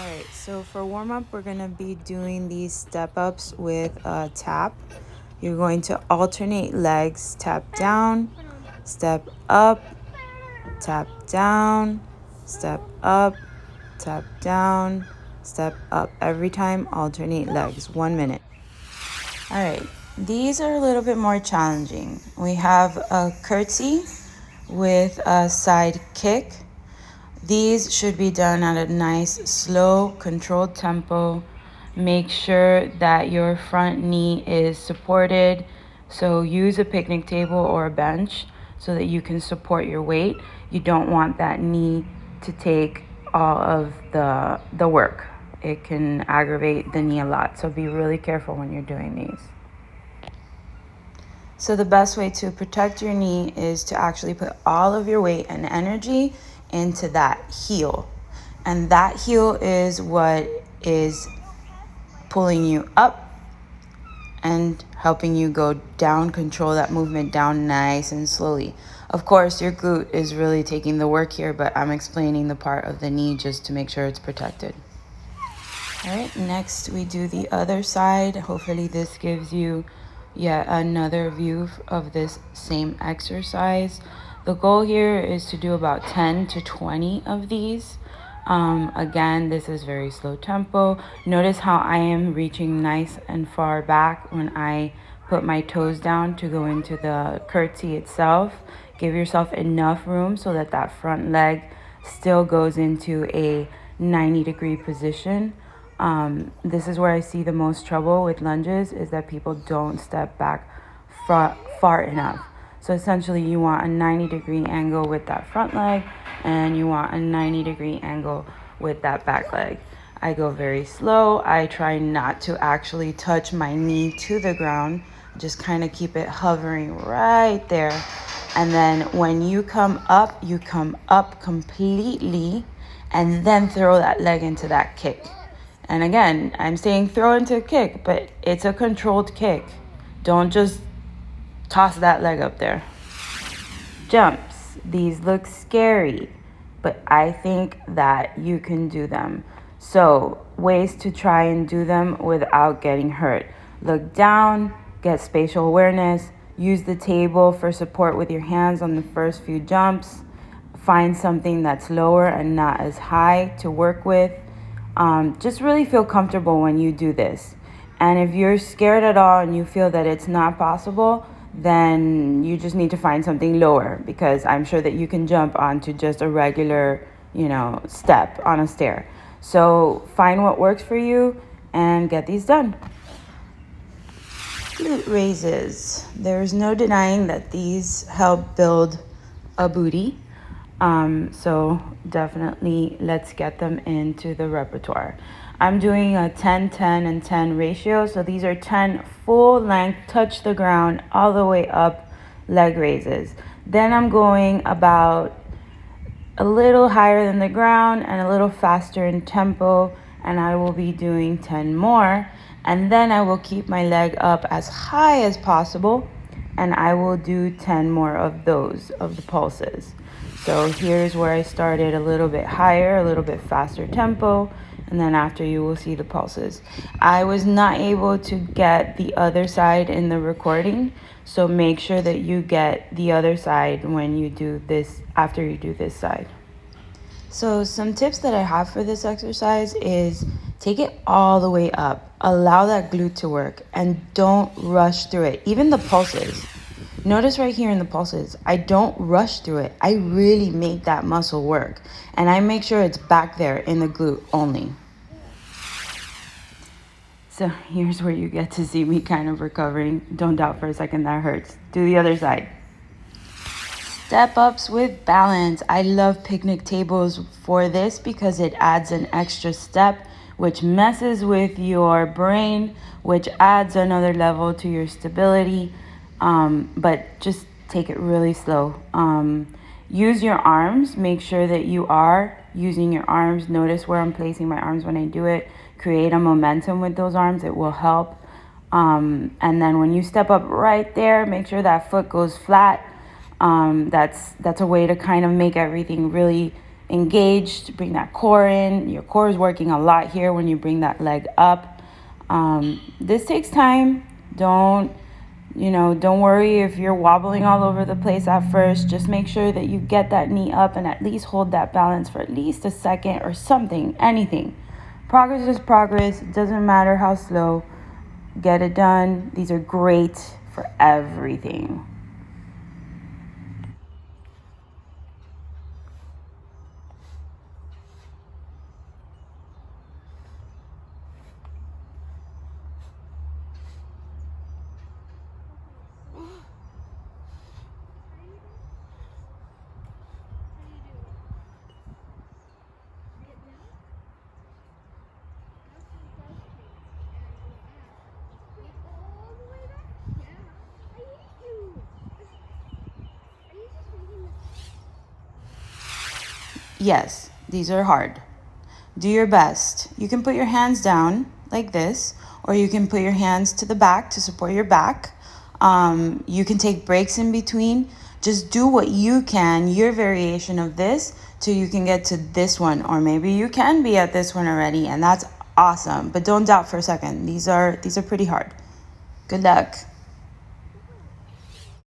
All right, so for warm up, we're gonna be doing these step ups with a tap. You're going to alternate legs, tap down, step up, tap down, step up, tap down, step up. Every time, alternate legs, 1 minute. All right, these are a little bit more challenging. We have a curtsy with a side kick. These should be done at a nice, slow, controlled tempo. Make sure that your front knee is supported. So use a picnic table or a bench so that you can support your weight. You don't want that knee to take all of the work. It can aggravate the knee a lot. So be really careful when you're doing these. So the best way to protect your knee is to actually put all of your weight and energy into that heel. And that heel is what is pulling you up and helping you go down, control that movement down nice and slowly. Of course, your glute is really taking the work here, but I'm explaining the part of the knee just to make sure it's protected. All right, next we do the other side. Hopefully this gives you yet another view of this same exercise. The goal here is to do about 10 to 20 of these. Again, this is very slow tempo. Notice how I am reaching nice and far back when I put my toes down to go into the curtsy itself. Give yourself enough room so that that front leg still goes into a 90-degree position. This is where I see the most trouble with lunges, is that people don't step back far enough. So essentially you want a 90-degree angle with that front leg, and you want a 90-degree angle with that back leg. I go very slow. I try not to actually touch my knee to the ground. Just kind of keep it hovering right there. And then when you come up completely, and then throw that leg into that kick. And again, I'm saying throw into a kick, but it's a controlled kick. Don't just toss that leg up there. Jumps. These look scary, but I think that you can do them. So, ways to try and do them without getting hurt. Look down, get spatial awareness, use the table for support with your hands on the first few jumps. Find something that's lower and not as high to work with. Just really feel comfortable when you do this. And if you're scared at all and you feel that it's not possible, then you just need to find something lower, because I'm sure that you can jump onto just a regular, step on a stair. So find what works for you and get these done. Glute raises. There's no denying that these help build a booty. So definitely let's get them into the repertoire. I'm doing a 10, 10, and 10 ratio. So these are 10 full length, touch the ground, all the way up leg raises. Then I'm going about a little higher than the ground and a little faster in tempo. And I will be doing 10 more. And then I will keep my leg up as high as possible. And I will do 10 more of those, of the pulses. So here's where I started, a little bit higher, a little bit faster tempo, and then after you will see the pulses. I was not able to get the other side in the recording, so make sure that you get the other side when you do this, after you do this side. So some tips that I have for this exercise is take it all the way up. Allow that glute to work and don't rush through it. Even the pulses. Notice right here in the pulses, I don't rush through it. I really make that muscle work. And I make sure it's back there in the glute only. So here's where you get to see me kind of recovering. Don't doubt for a second that hurts. Do the other side. Step ups with balance. I love picnic tables for this because it adds an extra step, which messes with your brain, which adds another level to your stability. But just take it really slow. Use your arms. Make sure that you are using your arms. Notice where I'm placing my arms when I do it. Create a momentum with those arms. It will help. And then when you step up right there, make sure that foot goes flat. That's a way to kind of make everything really engaged. Bring that core in. Your core is working a lot here when you bring that leg up. This takes time. Don't worry if you're wobbling all over the place at first. Just make sure that you get that knee up and at least hold that balance for at least a second or something, anything. Progress is progress. It doesn't matter how slow. Get it done. These are great for everything. Yes, these are hard. Do your best. You can put your hands down like this, or you can put your hands to the back to support your back. You can take breaks in between. Just do what you can, your variation of this, till you can get to this one, or maybe you can be at this one already, and that's awesome. But don't doubt for a second. These are pretty hard. Good luck.